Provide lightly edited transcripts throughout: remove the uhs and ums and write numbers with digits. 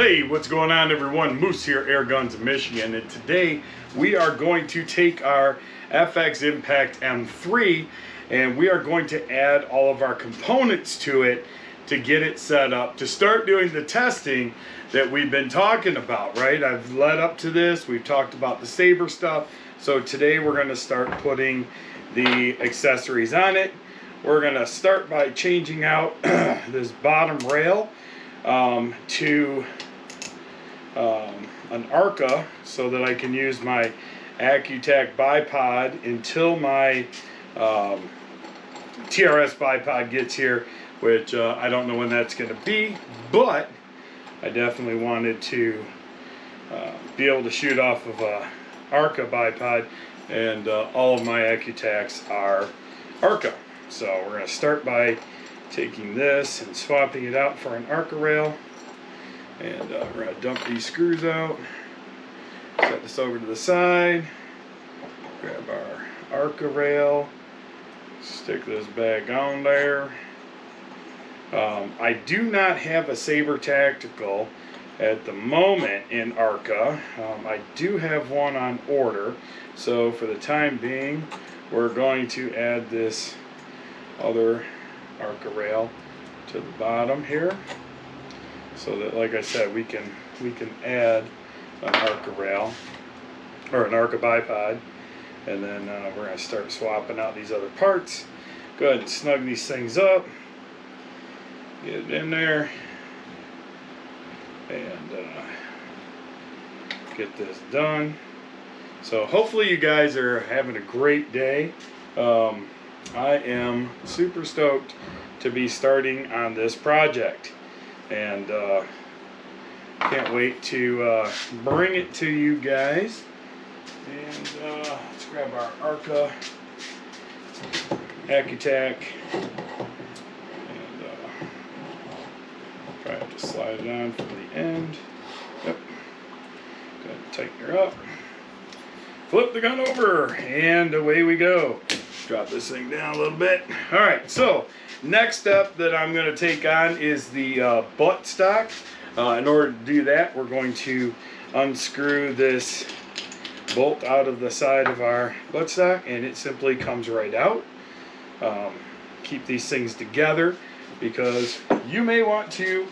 Hey, what's going on everyone? Moose here, Airguns of Michigan, and today we are going to take our FX Impact M3 and we are going to add all of our components to it to get it set up to start doing the testing that we've been talking about, right? I've led up to this, we've talked about the Saber stuff, so today we're going to start putting the accessories on it. We're going to start by changing out this bottom rail to an Arca so that I can use my Accutac Bipod until my TRS Bipod gets here, which I don't know when that's going to be, but I definitely wanted to be able to shoot off of a Arca Bipod, and all of my Accutacs are Arca. So we're going to start by taking this and swapping it out for an Arca rail. And we're going to dump these screws out, set this over to the side, grab our Arca rail, stick this back on there. I do not have a Saber Tactical at the moment in Arca. I do have one on order, so for the time being we're going to add this other Arca rail to the bottom here, so that, like I said, we can add an Arca rail or an Arca Bipod, and then we're going to start swapping out these other parts. Go ahead and snug these things up, get it in there, and get this done. So hopefully you guys are having a great day. I am super stoked to be starting on this project, and can't wait to bring it to you guys. And let's grab our Arca Accutac and try to slide it on from the end. Yep. Go ahead and tighten her up. Flip the gun over, and away we go. Drop this thing down a little bit. Alright, so next step that I'm going to take on is the buttstock. In order to do that, we're going to unscrew this bolt out of the side of our buttstock, and it simply comes right out. Keep these things together because you may want to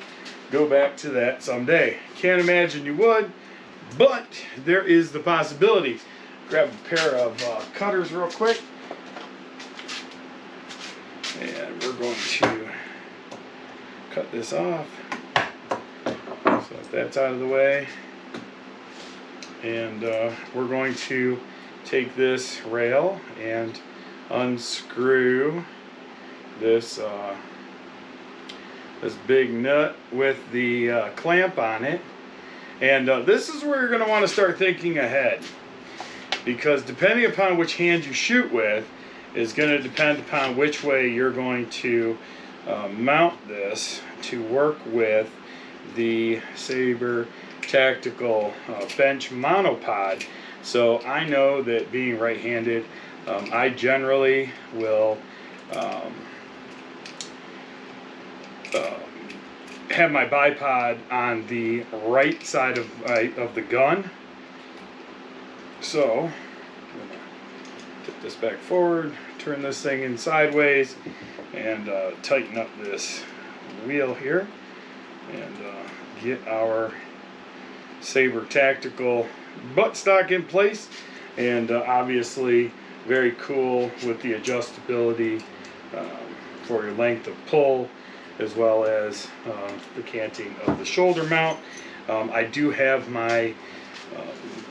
go back to that someday. Can't imagine you would, but there is the possibility. Grab a pair of cutters real quick, and we're going to cut this off so that's out of the way. And we're going to take this rail and unscrew this this big nut with the clamp on it. And this is where you're going to want to start thinking ahead, because depending upon which hand you shoot with is going to depend upon which way you're going to mount this to work with the Saber Tactical bench monopod. So I know that being right-handed, I generally will have my bipod on the right side of the gun. So I'm gonna tip this back forward, turn this thing in sideways, and tighten up this wheel here, and get our Saber Tactical buttstock in place. And obviously very cool with the adjustability for your length of pull, as well as the canting of the shoulder mount. I do have my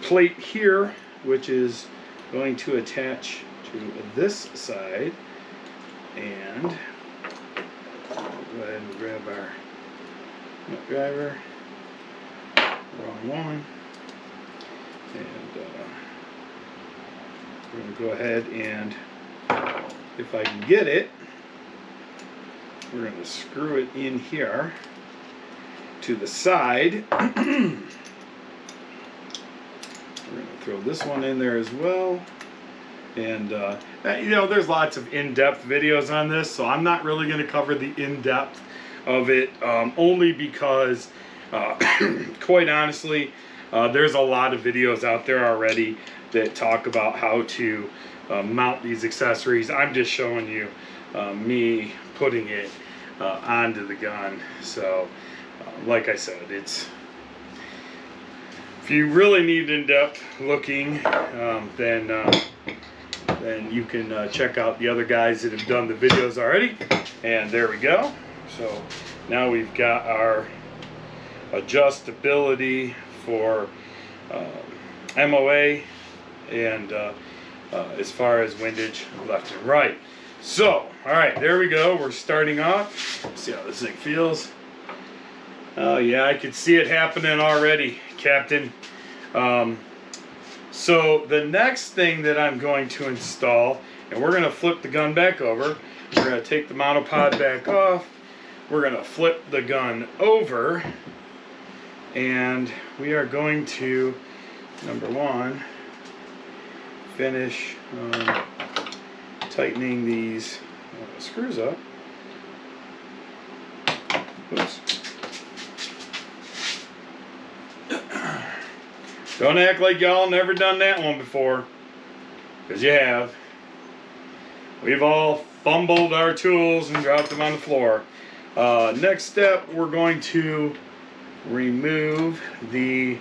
plate here, which is going to attach to this side, and go ahead and grab our nut driver. Wrong one. And we're going to go ahead and, if I can get it, we're going to screw it in here to the side. We're going to throw this one in there as well. And you know, there's lots of in-depth videos on this, so I'm not really going to cover the in-depth of it, only because Quite honestly, there's a lot of videos out there already that talk about how to mount these accessories. I'm just showing you me putting it onto the gun. So like I said, it's, if you really need in-depth looking, then you can check out the other guys that have done the videos already. And there we go. So now we've got our adjustability for MOA and as far as windage left and right. So, alright, there we go. We're starting off. Let's see how this thing feels. Oh yeah, I can see it happening already, Captain. So the next thing that I'm going to install, and we're going to flip the gun back over. We're going to take the monopod back off. We're going to flip the gun over. And we are going to, number one, finish tightening these screws up. Oops. Don't act like y'all never done that one before, because you have. We've all fumbled our tools and dropped them on the floor. Next step, we're going to remove the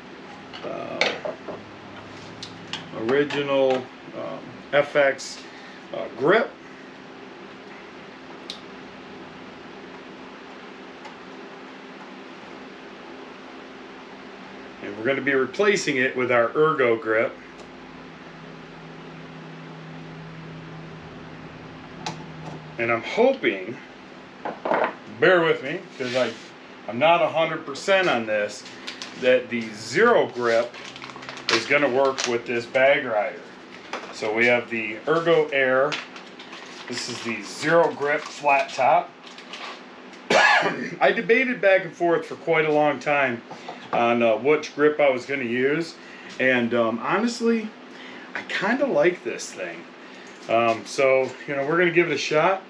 original FX grip. And we're going to be replacing it with our Ergo grip. And I'm hoping, bear with me, because I'm not 100% on this, that the zero grip is going to work with this bag rider. So we have the Ergo Air. This is the zero grip flat top. I debated back and forth for quite a long time on which grip I was going to use, and honestly, I kind of like this thing. So you know, we're going to give it a shot.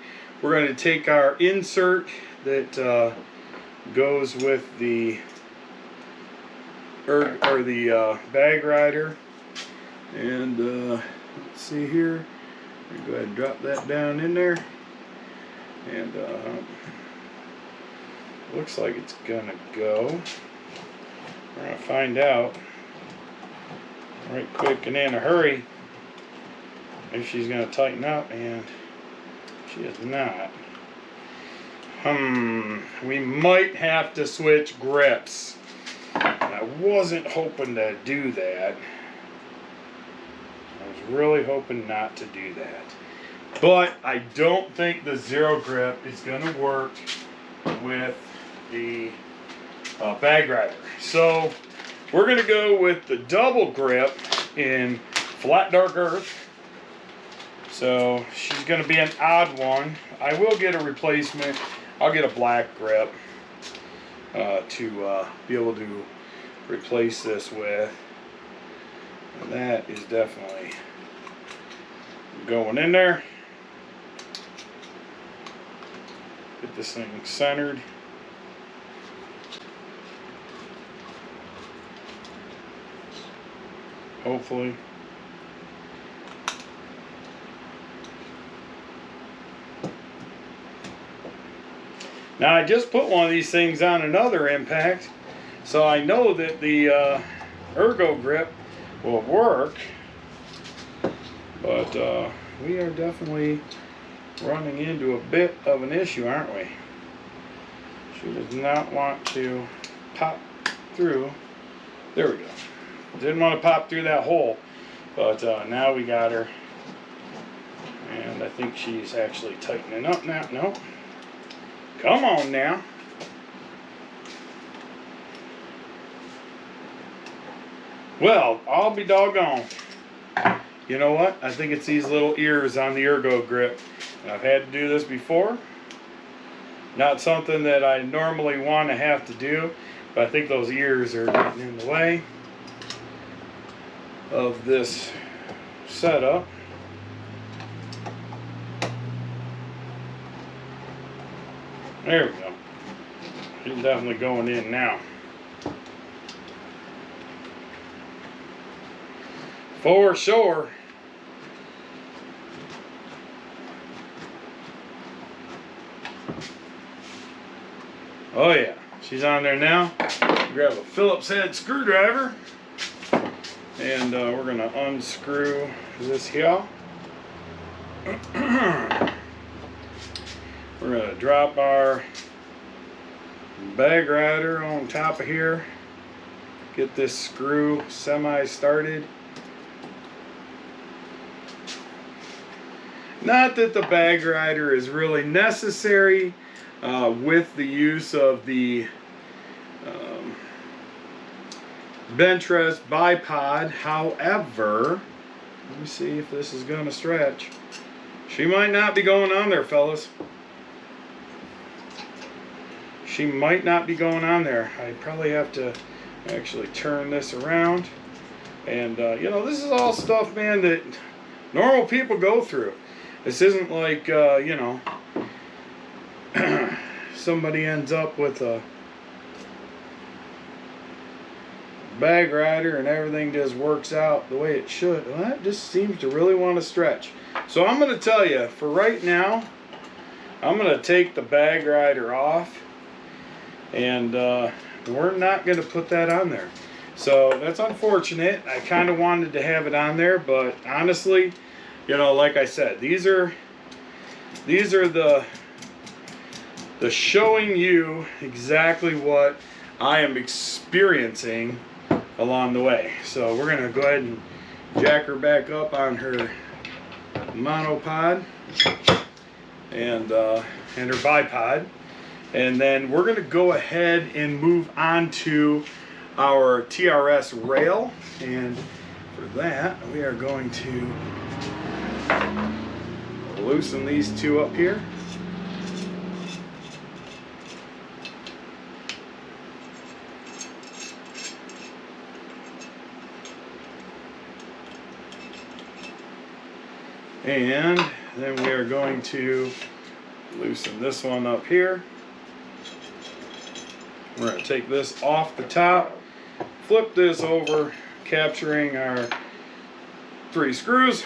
We're going to take our insert that goes with the bag rider, and let's see here. Go ahead and drop that down in there, and looks like it's gonna go. We're gonna find out right quick and in a hurry if she's gonna tighten up, and she is not. We might have to switch grips. I wasn't hoping to do that. I was really hoping not to do that. But I don't think the zero grip is going to work with the bag rider. So we're going to go with the double grip in Flat Dark Earth. So she's going to be an odd one. I will get a replacement. I'll get a black grip to be able to replace this with. And that is definitely going in there. Get this thing centered. Hopefully. Now I just put one of these things on another impact, so I know that the Ergo grip will work, but we are definitely running into a bit of an issue, aren't we? She does not want to pop through. There we go. Didn't want to pop through that hole, but now we got her, and I think she's actually tightening up now. No. Come on now. Well, I'll be doggone. You know what? I think it's these little ears on the Ergo grip. And I've had to do this before. Not something that I normally want to have to do, but I think those ears are getting in the way of this setup. There we go. She's definitely going in now. For sure. Oh yeah, she's on there now. Grab a Phillips head screwdriver, and we're gonna unscrew this here. We're gonna drop our bag rider on top of here. Get this screw semi-started. Not that the bag rider is really necessary with the use of the TRS Bipod. However, let me see if this is going to stretch. She might not be going on there, fellas. She might not be going on there. I probably have to actually turn this around. And, you know, this is all stuff, man, that normal people go through. This isn't like, you know, somebody ends up with a bag rider and everything just works out the way it should. Well, that just seems to really want to stretch. So I'm going to tell you, for right now, I'm going to take the bag rider off, and we're not going to put that on there. So that's unfortunate. I kind of wanted to have it on there, but honestly, you know, like I said, these are the showing you exactly what I am experiencing along the way. So we're gonna go ahead and jack her back up on her monopod and her bipod, and then we're gonna go ahead and move on to our TRS rail. And for that, we are going to loosen these two up here. And then we are going to loosen this one up here. We're going to take this off the top, flip this over, capturing our 3 screws.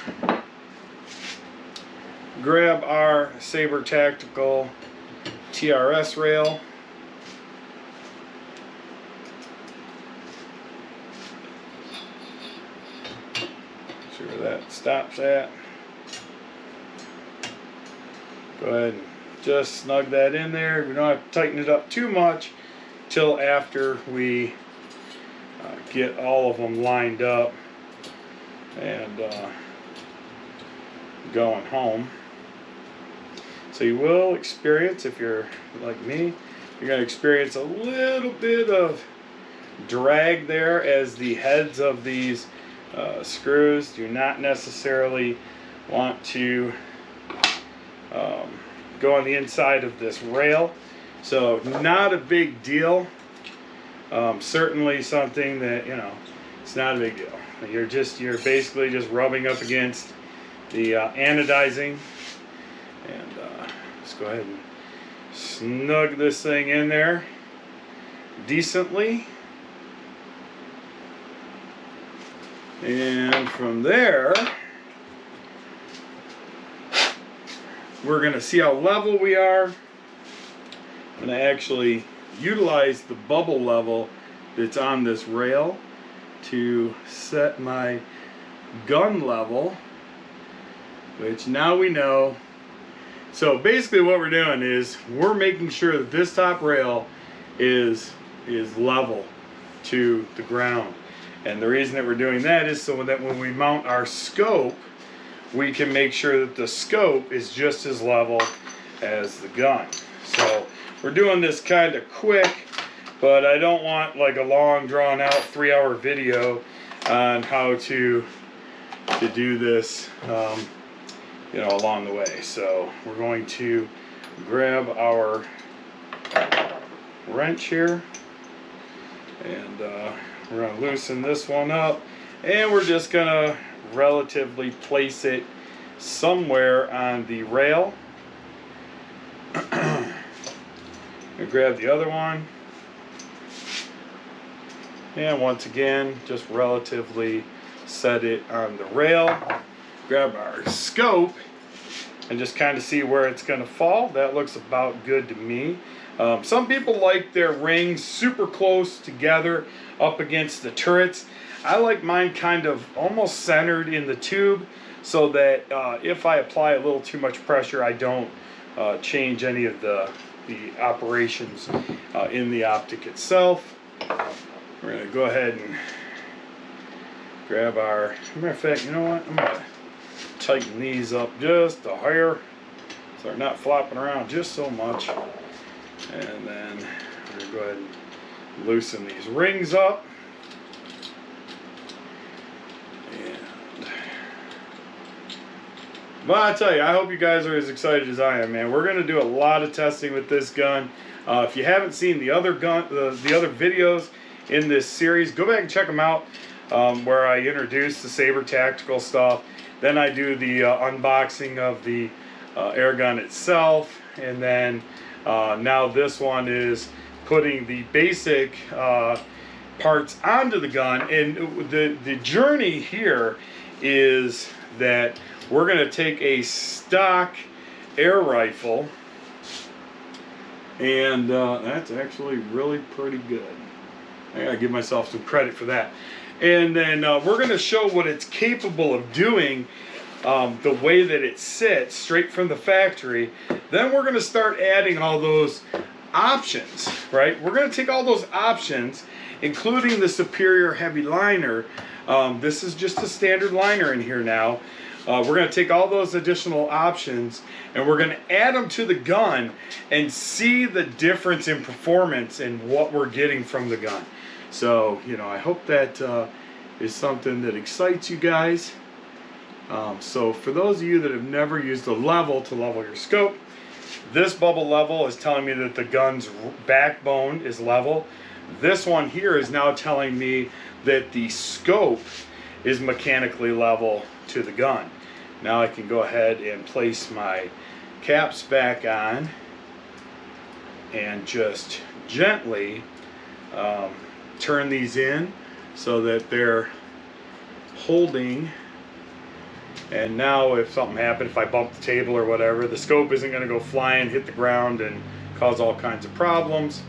Grab our Saber Tactical TRS rail. See where that stops at. Go ahead and just snug that in there. We don't have to tighten it up too much till after we get all of them lined up and going home. So you will experience, if you're like me, you're going to experience a little bit of drag there, as the heads of these screws do not necessarily want to go on the inside of this rail. So not a big deal. Certainly something that, you know, it's not a big deal. You're basically just rubbing up against the anodizing. And let's go ahead and snug this thing in there decently. And from there, we're going to see how level we are. I'm going to actually utilize the bubble level that's on this rail to set my gun level, which now we know. So basically what we're doing is we're making sure that this top rail is level to the ground. And the reason that we're doing that is so that when we mount our scope, we can make sure that the scope is just as level as the gun. So we're doing this kind of quick, but I don't want like a long drawn out 3-hour video on how to do this you know, along the way. So we're going to grab our wrench here, and we're going to loosen this one up, and we're just going to relatively place it somewhere on the rail. Grab the other one, and once again just relatively set it on the rail, grab our scope, and just kind of see where it's going to fall. That looks about good to me. Some people like their rings super close together up against the turrets. I like mine kind of almost centered in the tube, so that if I apply a little too much pressure, I don't change any of the operations in the optic itself. We're going to go ahead and grab our, matter of fact, you know what, I'm going to tighten these up just a hair so they're not flopping around just so much. And then we're going to go ahead and loosen these rings up. But I tell you, I hope you guys are as excited as I am, man. We're going to do a lot of testing with this gun. If you haven't seen the other videos in this series, go back and check them out, where I introduce the Saber Tactical stuff. Then I do the unboxing of the airgun itself, and then now this one is putting the basic parts onto the gun. And the journey here is that we're going to take a stock air rifle, and that's actually really pretty good. I gotta give myself some credit for that. And then we're going to show what it's capable of doing, the way that it sits straight from the factory. Then we're going to start adding all those options, right? We're going to take all those options, including the superior heavy liner. This is just a standard liner in here now. We're going to take all those additional options and we're going to add them to the gun and see the difference in performance and what we're getting from the gun. So, you know, I hope that is something that excites you guys. So for those of you that have never used a level to level your scope, this bubble level is telling me that the gun's backbone is level. This one here is now telling me that the scope is mechanically level to the gun. Now I can go ahead and place my caps back on and just gently turn these in so that they're holding. And now if something happened, if I bump the table or whatever, the scope isn't going to go flying, hit the ground, and cause all kinds of problems.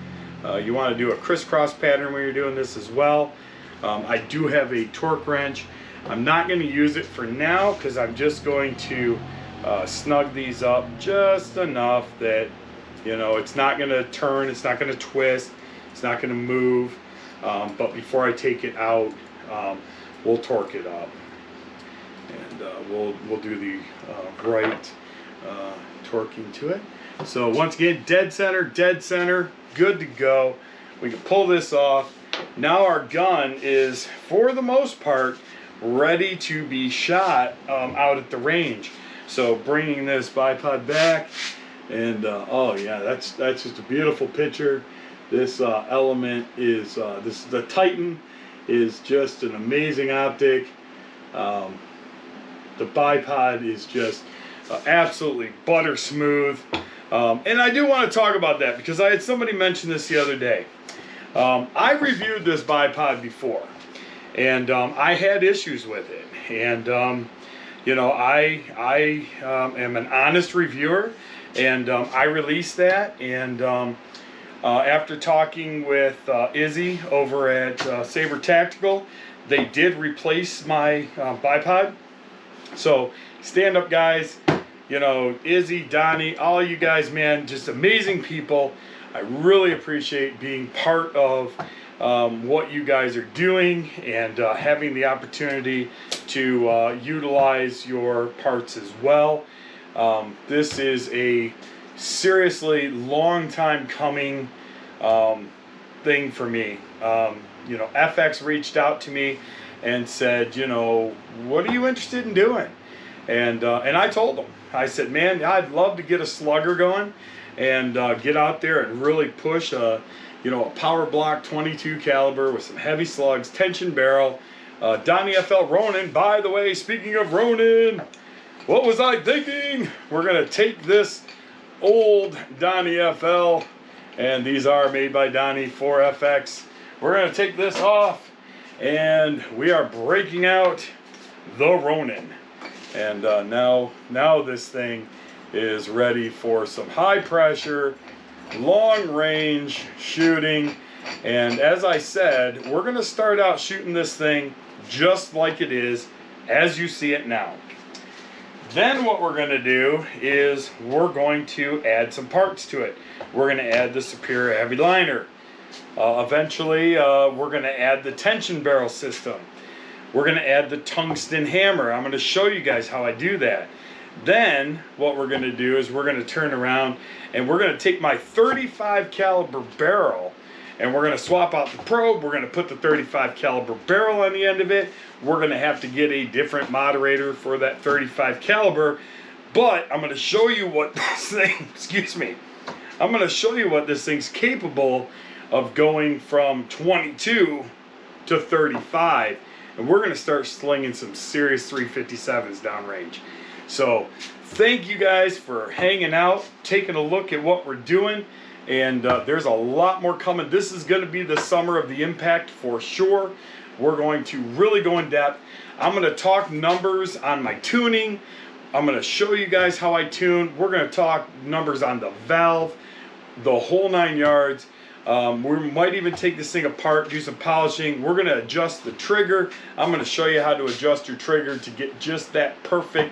You want to do a crisscross pattern when you're doing this as well. I do have a torque wrench. I'm not going to use it for now because I'm just going to snug these up just enough that, you know, it's not going to turn, it's not going to twist, it's not going to move. But before I take it out, we'll torque it up, and we'll do the right torquing to it. So once again, dead center, good to go. We can pull this off. Now our gun is, for the most part, ready to be shot out at the range. So bringing this bipod back, and oh yeah, that's just a beautiful picture. This element is the Titan is just an amazing optic. The bipod is just absolutely butter smooth. And I do want to talk about that because I had somebody mention this the other day. I reviewed this bipod before, and I had issues with it. And you know, I am an honest reviewer, and I released that. And after talking with Izzy over at Saber Tactical, they did replace my bipod. So stand up, guys. You know, Izzy, Donny, all you guys, man, just amazing people. I really appreciate being part of what you guys are doing, and having the opportunity to utilize your parts as well. This is a seriously long time coming thing for me. You know, FX reached out to me and said, you know, what are you interested in doing? And I told them, I said, man, I'd love to get a slugger going and get out there and really push a, you know, a power block 22 caliber with some heavy slugs, tension barrel, Donny FL Ronin. By the way, speaking of Ronin, what was I thinking? We're gonna take this old Donny FL, and these are made by Donny 4FX. We're gonna take this off and we are breaking out the Ronin. And now this thing is ready for some high pressure, long range shooting. And as I said, we're going to start out shooting this thing just like it is as you see it now. Then what we're going to do is we're going to add some parts to it. We're going to add the Superior Heavy Liner. Eventually, we're going to add the tension barrel system. We're going to add the tungsten hammer. I'm going to show you guys how I do that. Then what we're going to do is we're going to turn around and we're going to take my 35 caliber barrel and we're going to swap out the probe. We're going to put the 35 caliber barrel on the end of it. We're going to have to get a different moderator for that 35 caliber. But I'm going to show you what this thing, excuse me, I'm going to show you what this thing's capable of going from 22 to 35. And we're going to start slinging some serious 357s downrange. So thank you guys for hanging out, taking a look at what we're doing. And there's a lot more coming. This is going to be the summer of the impact for sure. We're going to really go in depth. I'm going to talk numbers on my tuning. I'm going to show you guys how I tune. We're going to talk numbers on the valve, the whole 9 yards. We might even take this thing apart, do some polishing. We're going to adjust the trigger. I'm going to show you how to adjust your trigger to get just that perfect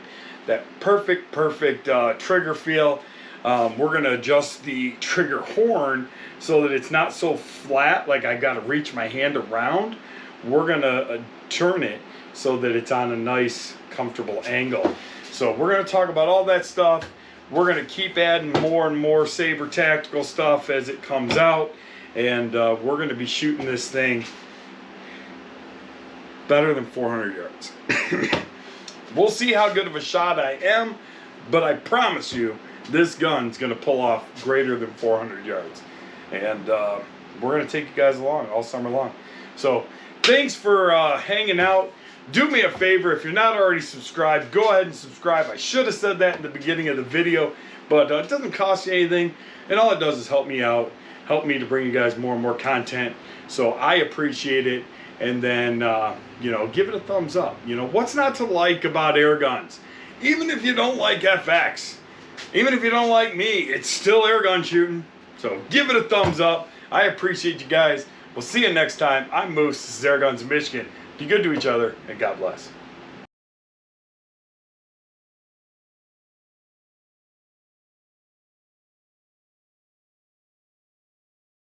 trigger feel. We're going to adjust the trigger horn so that it's not so flat, like I got to reach my hand around. We're going to turn it so that it's on a nice, comfortable angle. So we're going to talk about all that stuff. We're going to keep adding more and more Saber Tactical stuff as it comes out. And we're going to be shooting this thing better than 400 yards. We'll see how good of a shot I am, but I promise you, this gun's going to pull off greater than 400 yards. And we're going to take you guys along all summer long. So thanks for hanging out. Do me a favor, if you're not already subscribed, go ahead and subscribe. I should have said that in the beginning of the video, but it doesn't cost you anything. And all it does is help me out, help me to bring you guys more and more content. So I appreciate it. And then, you know, give it a thumbs up. You know, what's not to like about air guns? Even if you don't like FX, even if you don't like me, it's still air gun shooting. So give it a thumbs up. I appreciate you guys. We'll see you next time. I'm Moose. This is Airguns of Michigan. Be good to each other, and God bless.